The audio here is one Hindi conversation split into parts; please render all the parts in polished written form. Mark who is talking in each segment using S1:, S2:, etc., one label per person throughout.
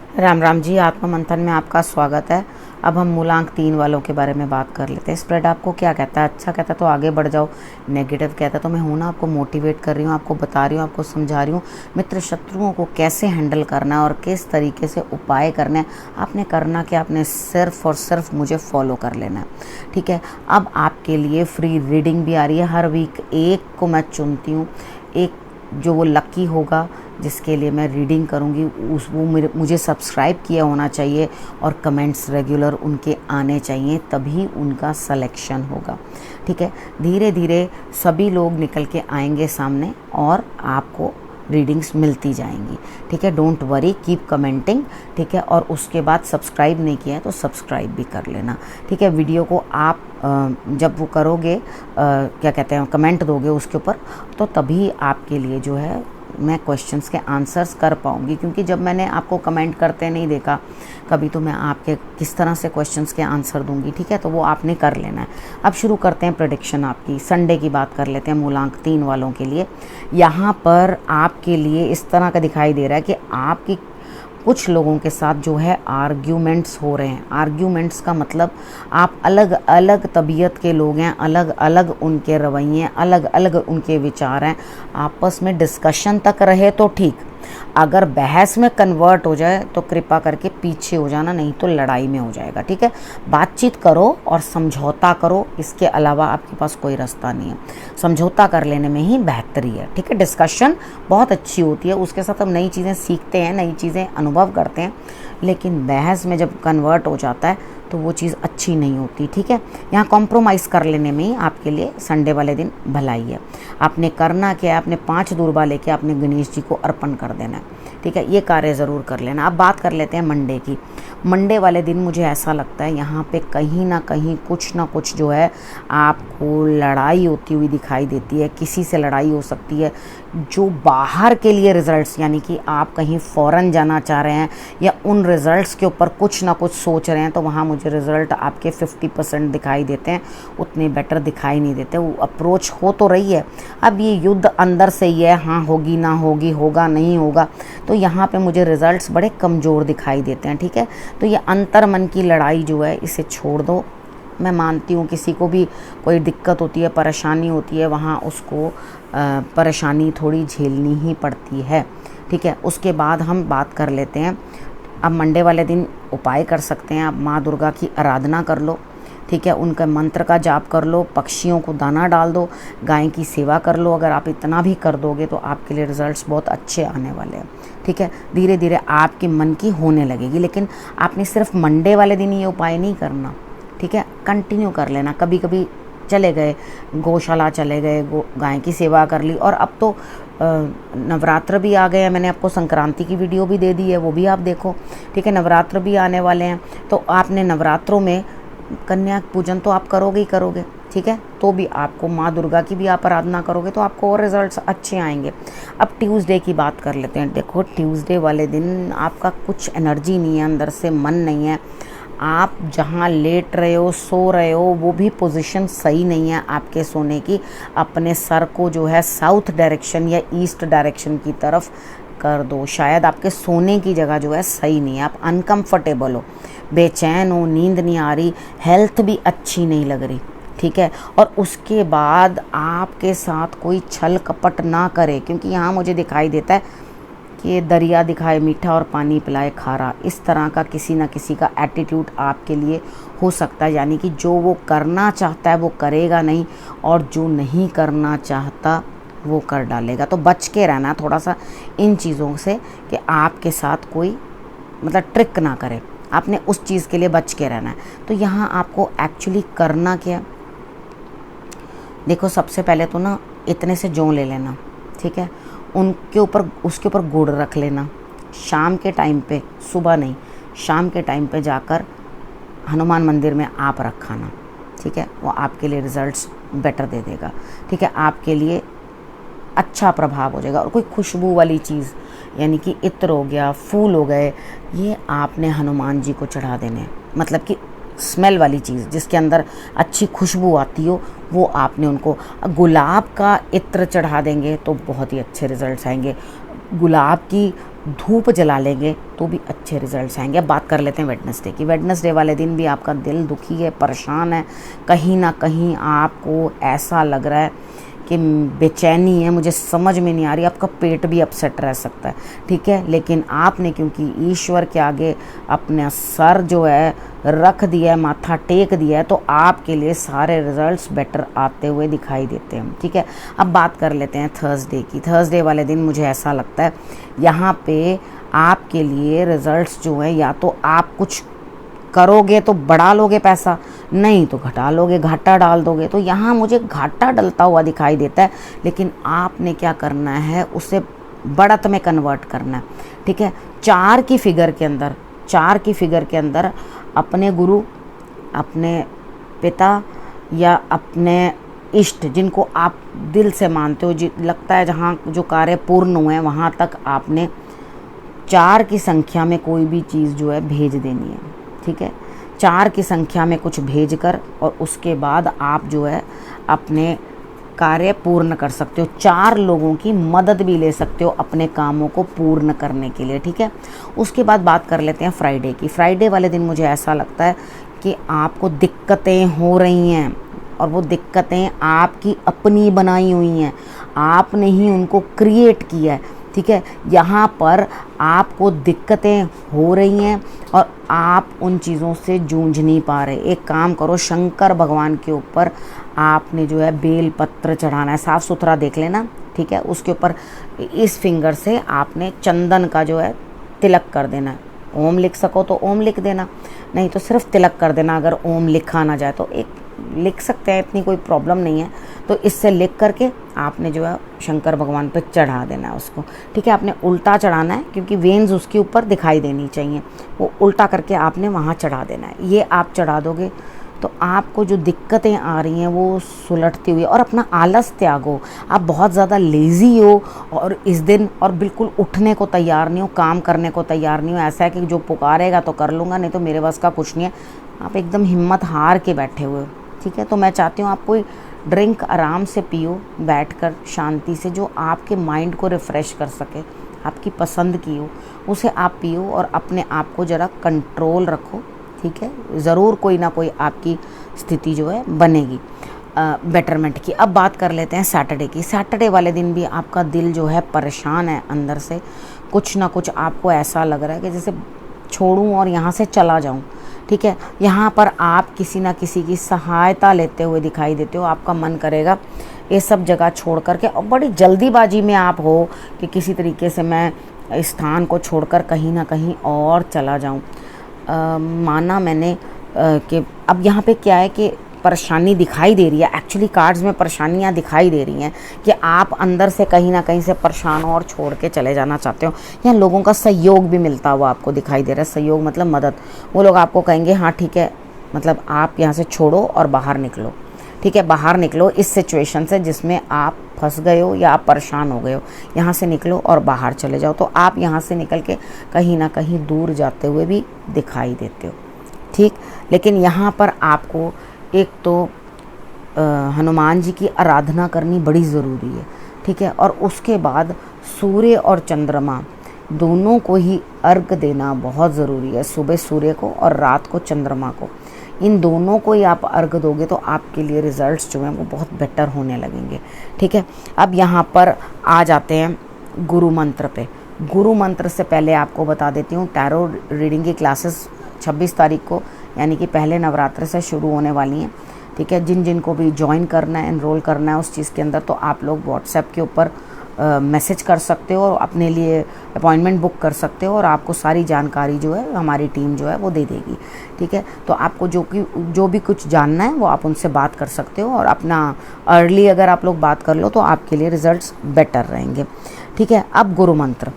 S1: राम राम जी, आत्म मंथन में आपका स्वागत है। अब हम मूलांक 3 वालों के बारे में बात कर लेते हैं। स्प्रेड आपको क्या कहता है? अच्छा कहता है तो आगे बढ़ जाओ, नेगेटिव कहता है तो मैं हूं ना, आपको मोटिवेट कर रही हूँ, आपको बता रही हूँ, आपको समझा रही हूँ मित्र शत्रुओं को कैसे हैंडल करना है और किस तरीके से उपाय करने हैं। आपने करना क्या, आपने सिर्फ और सिर्फ मुझे फॉलो कर लेना है, ठीक है। अब आपके लिए फ्री रीडिंग भी आ रही है। हर वीक एक को मैं चुनती हूँ, एक जो वो लकी होगा जिसके लिए मैं रीडिंग करूँगी, मुझे सब्सक्राइब किया होना चाहिए और कमेंट्स रेगुलर उनके आने चाहिए, तभी उनका सिलेक्शन होगा, ठीक है। धीरे धीरे सभी लोग निकल के आएंगे सामने और आपको रीडिंग्स मिलती जाएंगी, ठीक है। डोंट वरी, कीप कमेंटिंग, ठीक है। और उसके बाद सब्सक्राइब नहीं किया है तो सब्सक्राइब भी कर लेना, ठीक है। वीडियो को आप जब वो करोगे, क्या कहते हैं, कमेंट दोगे उसके ऊपर, तो तभी आपके लिए जो है मैं क्वेश्चंस के आंसर्स कर पाऊँगी, क्योंकि जब मैंने आपको कमेंट करते नहीं देखा कभी, तो मैं आपके किस तरह से क्वेश्चंस के आंसर दूंगी, ठीक है। तो वो आपने कर लेना है। अब शुरू करते हैं प्रेडिक्शन आपकी। संडे की बात कर लेते हैं मूलांक 3 वालों के लिए। यहाँ पर आपके लिए इस तरह का दिखाई दे रहा है कि आपकी कुछ लोगों के साथ जो है आर्ग्यूमेंट्स हो रहे हैं। आर्ग्यूमेंट्स का मतलब आप अलग अलग तबीयत के लोग हैं, अलग अलग उनके रवैये, अलग अलग उनके विचार हैं। आपस में डिस्कशन तक रहे तो ठीक, अगर बहस में कन्वर्ट हो जाए तो कृपा करके पीछे हो जाना, नहीं तो लड़ाई में हो जाएगा, ठीक है। बातचीत करो और समझौता करो, इसके अलावा आपके पास कोई रास्ता नहीं है। समझौता कर लेने में ही बेहतरी है, ठीक है। डिस्कशन बहुत अच्छी होती है, उसके साथ हम नई चीज़ें सीखते हैं, नई चीज़ें अनुभव करते हैं, लेकिन बहस में जब कन्वर्ट हो जाता है तो वो चीज़ अच्छी नहीं होती, ठीक है। यहाँ कॉम्प्रोमाइज़ कर लेने में ही आपके लिए संडे वाले दिन भलाई है। आपने करना क्या है, आपने 5 दूर्बा लेके आपने गणेश जी को अर्पण कर देना है, ठीक है। ये कार्य ज़रूर कर लेना। अब बात कर लेते हैं मंडे की। मंडे वाले दिन मुझे ऐसा लगता है यहाँ पे कहीं ना कहीं कुछ ना कुछ जो है आपको लड़ाई होती हुई दिखाई देती है। किसी से लड़ाई हो सकती है जो बाहर के लिए रिजल्ट्स, यानी कि आप कहीं फ़ॉरेन जाना चाह रहे हैं या उन रिज़ल्ट्स के ऊपर कुछ ना कुछ सोच रहे हैं, तो वहाँ मुझे रिज़ल्ट आपके 50% दिखाई देते हैं, उतने बेटर दिखाई नहीं देते। वो अप्रोच हो तो रही है, अब ये युद्ध अंदर से ही है, हाँ होगी ना होगी, होगा नहीं होगा, तो यहाँ पे मुझे रिज़ल्ट्स बड़े कमज़ोर दिखाई देते हैं, ठीक है। तो ये अंतर्मन की लड़ाई जो है इसे छोड़ दो। मैं मानती हूँ किसी को भी कोई दिक्कत होती है, परेशानी होती है, वहाँ उसको परेशानी थोड़ी झेलनी ही पड़ती है, ठीक है। उसके बाद हम बात कर लेते हैं। अब मंडे वाले दिन उपाय कर सकते हैं, आप माँ दुर्गा की आराधना कर लो, ठीक है। उनका मंत्र का जाप कर लो, पक्षियों को दाना डाल दो, गाय की सेवा कर लो। अगर आप इतना भी कर दोगे तो आपके लिए रिजल्ट्स बहुत अच्छे आने वाले हैं, ठीक है। धीरे धीरे आपके मन की होने लगेगी, लेकिन आपने सिर्फ मंडे वाले दिन ये उपाय नहीं करना, ठीक है। कंटिन्यू कर लेना। कभी कभी चले गए गौशाला, चले गए, गाय की सेवा कर ली। और अब तो नवरात्र भी आ गए हैं, मैंने आपको संक्रांति की वीडियो भी दे दी है, वो भी आप देखो, ठीक है। नवरात्र भी आने वाले हैं, तो आपने नवरात्रों में कन्या पूजन तो आप करोगे ही करोगे, ठीक है। तो भी आपको माँ दुर्गा की भी आप आराधना करोगे तो आपको और रिजल्ट्स अच्छे आएंगे। अब ट्यूसडे की बात कर लेते हैं। देखो, ट्यूसडे वाले दिन आपका कुछ एनर्जी नहीं है, अंदर से मन नहीं है। आप जहाँ लेट रहे हो, सो रहे हो, वो भी पोजीशन सही नहीं है आपके सोने की। अपने सर को जो है साउथ डायरेक्शन या ईस्ट डायरेक्शन की तरफ कर दो। शायद आपके सोने की जगह जो है सही नहीं है, आप अनकंफर्टेबल हो, बेचैन हो, नींद नहीं आ रही, हेल्थ भी अच्छी नहीं लग रही, ठीक है। और उसके बाद आपके साथ कोई छल कपट ना करे, क्योंकि यहाँ मुझे दिखाई देता है कि दरिया दिखाए मीठा और पानी पिलाए खारा। इस तरह का किसी ना किसी का एटीट्यूड आपके लिए हो सकता है, यानी कि जो वो करना चाहता है वो करेगा नहीं, और जो नहीं करना चाहता वो कर डालेगा। तो बच के रहना थोड़ा सा इन चीज़ों से कि आपके साथ कोई मतलब ट्रिक ना करे, आपने उस चीज़ के लिए बच के रहना है। तो यहाँ आपको एक्चुअली करना क्या, देखो, सबसे पहले तो ना इतने से जौ ले लेना, ठीक है। उनके ऊपर, उसके ऊपर गुड़ रख लेना। शाम के टाइम पे, सुबह नहीं, शाम के टाइम पे जाकर हनुमान मंदिर में आप रखाना, ठीक है। वो आपके लिए रिजल्ट्स बेटर दे देगा, ठीक है। आपके लिए अच्छा प्रभाव हो जाएगा। और कोई खुशबू वाली चीज़, यानी कि इत्र हो गया, फूल हो गए, ये आपने हनुमान जी को चढ़ा देने, मतलब कि स्मेल वाली चीज़ जिसके अंदर अच्छी खुशबू आती हो, वो आपने उनको, गुलाब का इत्र चढ़ा देंगे तो बहुत ही अच्छे रिजल्ट्स आएंगे। गुलाब की धूप जला लेंगे तो भी अच्छे रिजल्ट्स आएंगे। अब बात कर लेते हैं वेडनेसडे की। वेडनेसडे वाले दिन भी आपका दिल दुखी है, परेशान है, कहीं ना कहीं आपको ऐसा लग रहा है कि बेचैनी है, मुझे समझ में नहीं आ रही, आपका पेट भी अपसेट रह सकता है, ठीक है। लेकिन आपने क्योंकि ईश्वर के आगे अपना सर जो है रख दिया है, माथा टेक दिया है, तो आपके लिए सारे रिजल्ट्स बेटर आते हुए दिखाई देते हैं, ठीक है। अब बात कर लेते हैं थर्सडे की। थर्सडे वाले दिन मुझे ऐसा लगता है यहाँ पे आपके लिए रिजल्ट्स जो है, या तो आप कुछ करोगे तो बढ़ा लोगे पैसा, नहीं तो घटा लोगे, घाटा डाल दोगे। तो यहाँ मुझे घाटा डलता हुआ दिखाई देता है, लेकिन आपने क्या करना है, उसे बढ़त में कन्वर्ट करना है, ठीक है। 4 की फिगर के अंदर अपने गुरु, अपने पिता या अपने इष्ट, जिनको आप दिल से मानते हो, लगता है जहाँ जो कार्य पूर्ण हुए हैं वहाँ तक आपने 4 की संख्या में कोई भी चीज़ जो है भेज देनी है, ठीक है। 4 की संख्या में कुछ भेजकर और उसके बाद आप जो है अपने कार्य पूर्ण कर सकते हो। 4 लोगों की मदद भी ले सकते हो अपने कामों को पूर्ण करने के लिए, ठीक है। उसके बाद बात कर लेते हैं फ्राइडे की। फ्राइडे वाले दिन मुझे ऐसा लगता है कि आपको दिक्कतें हो रही हैं, और वो दिक्कतें आपकी अपनी बनाई हुई हैं, आपने ही उनको क्रिएट किया है, ठीक है। यहाँ पर आपको दिक्कतें हो रही हैं और आप उन चीज़ों से जूझ नहीं पा रहे। एक काम करो, शंकर भगवान के ऊपर आपने जो है बेल पत्र चढ़ाना है, साफ़ सुथरा देख लेना, ठीक है। उसके ऊपर इस फिंगर से आपने चंदन का जो है तिलक कर देना है। ओम लिख सको तो ओम लिख देना, नहीं तो सिर्फ तिलक कर देना। अगर ओम लिखा ना जाए तो एक लिख सकते हैं, इतनी कोई प्रॉब्लम नहीं है। तो इससे लिख करके आपने जो है शंकर भगवान पे चढ़ा देना है उसको, ठीक है। आपने उल्टा चढ़ाना है क्योंकि वेन्स उसके ऊपर दिखाई देनी चाहिए, वो उल्टा करके आपने वहाँ चढ़ा देना है। ये आप चढ़ा दोगे तो आपको जो दिक्कतें आ रही हैं वो सुलटती हुई, और अपना आलस त्यागो। आप बहुत ज़्यादा लेज़ी हो और इस दिन और बिल्कुल उठने को तैयार नहीं हो, काम करने को तैयार नहीं हो। ऐसा है कि जो पुकारेगा तो कर लूँगा, नहीं तो मेरे बस का कुछ नहीं है। आप एकदम हिम्मत हार के बैठे हुए हो, ठीक है। तो मैं चाहती हूँ आप कोई ड्रिंक आराम से पियो बैठकर शांति से, जो आपके माइंड को रिफ़्रेश कर सके, आपकी पसंद की हो, उसे आप पियो और अपने आप को ज़रा कंट्रोल रखो, ठीक है। ज़रूर कोई ना कोई आपकी स्थिति जो है बनेगी बेटरमेंट की। अब बात कर लेते हैं सैटरडे की। सैटरडे वाले दिन भी आपका दिल जो है परेशान है अंदर से, कुछ ना कुछ आपको ऐसा लग रहा है कि जैसे छोड़ूं और यहाँ से चला जाऊं, ठीक है। यहाँ पर आप किसी ना किसी की सहायता लेते हुए दिखाई देते हो। आपका मन करेगा ये सब जगह छोड़ करके, और बड़ी जल्दीबाजी में आप हो कि किसी तरीके से मैं इस स्थान को छोड़कर कहीं ना कहीं और चला जाऊं। माना मैंने कि अब यहाँ पे क्या है कि परेशानी दिखाई दे रही है, एक्चुअली कार्ड्स में परेशानियाँ दिखाई दे रही हैं कि आप अंदर से कहीं ना कहीं से परेशान हो और छोड़ के चले जाना चाहते हो। यहाँ लोगों का सहयोग भी मिलता हुआ आपको दिखाई दे रहा है। सहयोग मतलब मदद। वो लोग आपको कहेंगे हाँ ठीक है, मतलब आप यहाँ से छोड़ो और बाहर निकलो, ठीक है। बाहर निकलो इस सिचुएशन से जिसमें आप फंस गए हो या आप परेशान हो गए हो, यहाँ से निकलो और बाहर चले जाओ। तो आप यहाँ से निकल के कहीं ना कहीं दूर जाते हुए भी दिखाई देते हो, ठीक। लेकिन यहाँ पर आपको एक तो हनुमान जी की आराधना करनी बड़ी ज़रूरी है, ठीक है। और उसके बाद सूर्य और चंद्रमा दोनों को ही अर्घ देना बहुत ज़रूरी है। सुबह सूर्य को और रात को चंद्रमा को, इन दोनों को ही आप अर्घ दोगे तो आपके लिए रिज़ल्ट्स जो हैं वो बहुत बेटर होने लगेंगे, ठीक है। अब यहाँ पर आ जाते हैं गुरु मंत्र पे। गुरु मंत्र से पहले आपको बता देती हूँ, टैरो रीडिंग की क्लासेस 26 तारीख को यानी कि पहले नवरात्र से शुरू होने वाली हैं, ठीक है। जिन जिन को भी ज्वाइन करना है, एनरोल करना है उस चीज़ के अंदर, तो आप लोग व्हाट्सएप के ऊपर मैसेज कर सकते हो और अपने लिए अपॉइंटमेंट बुक कर सकते हो, और आपको सारी जानकारी जो है हमारी टीम जो है वो दे देगी, ठीक है। तो आपको जो भी कुछ जानना है वो आप उनसे बात कर सकते हो, और अपना अर्ली अगर आप लोग बात कर लो तो आपके लिए रिजल्ट्स बेटर रहेंगे, ठीक है। अब गुरु मंत्र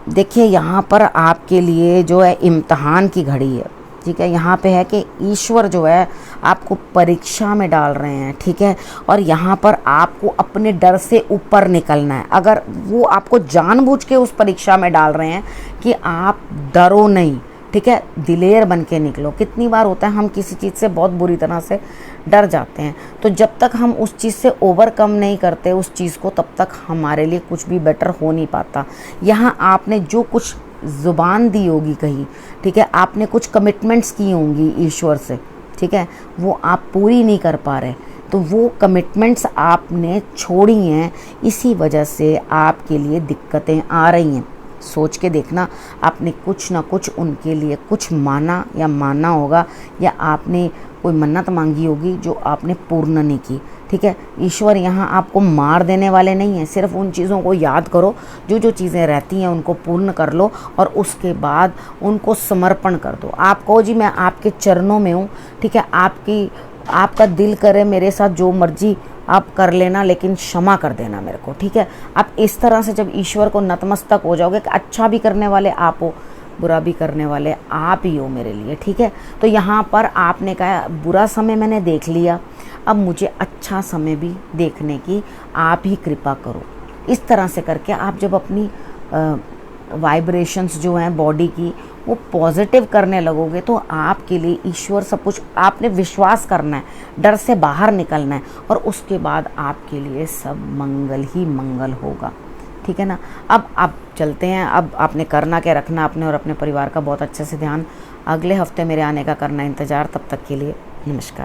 S1: देखिए, यहाँ पर आपके लिए जो है इम्तहान की घड़ी है, ठीक है। यहाँ पे है कि ईश्वर जो है आपको परीक्षा में डाल रहे हैं, ठीक है। और यहाँ पर आपको अपने डर से ऊपर निकलना है। अगर वो आपको जानबूझ के उस परीक्षा में डाल रहे हैं कि आप डरो नहीं, ठीक है, दिलेर बन के निकलो। कितनी बार होता है हम किसी चीज़ से बहुत बुरी तरह से डर जाते हैं, तो जब तक हम उस चीज़ से ओवरकम नहीं करते उस चीज़ को, तब तक हमारे लिए कुछ भी बेटर हो नहीं पाता। यहाँ आपने जो कुछ ज़ुबान दी होगी कहीं, ठीक है, आपने कुछ कमिटमेंट्स की होंगी ईश्वर से, ठीक है, वो आप पूरी नहीं कर पा रहे, तो वो कमिटमेंट्स आपने छोड़ी हैं, इसी वजह से आपके लिए दिक्कतें आ रही हैं। सोच के देखना, आपने कुछ ना कुछ उनके लिए कुछ माना या माना होगा, या आपने कोई मन्नत मांगी होगी जो आपने पूर्ण नहीं की, ठीक है। ईश्वर यहाँ आपको मार देने वाले नहीं हैं, सिर्फ उन चीज़ों को याद करो, जो जो चीज़ें रहती हैं उनको पूर्ण कर लो और उसके बाद उनको समर्पण कर दो। आप कहो जी मैं आपके चरणों में हूँ, ठीक है, आपका दिल करे मेरे साथ जो मर्जी आप कर लेना, लेकिन क्षमा कर देना मेरे को, ठीक है। आप इस तरह से जब ईश्वर को नतमस्तक हो जाओगे कि अच्छा भी करने वाले आप हो, बुरा भी करने वाले आप ही हो मेरे लिए, ठीक है। तो यहाँ पर आपने कहा बुरा समय मैंने देख लिया, अब मुझे अच्छा समय भी देखने की आप ही कृपा करो। इस तरह से करके आप जब अपनी वाइब्रेशंस जो हैं बॉडी की वो पॉजिटिव करने लगोगे, तो आपके लिए ईश्वर सब कुछ, आपने विश्वास करना है, डर से बाहर निकलना है, और उसके बाद आपके लिए सब मंगल ही मंगल होगा, ठीक है ना। अब आप चलते हैं, अब आपने करना क्या रखना अपने और अपने परिवार का बहुत अच्छे से ध्यान। अगले हफ्ते मेरे आने का करना इंतज़ार, तब तक के लिए नमस्कार।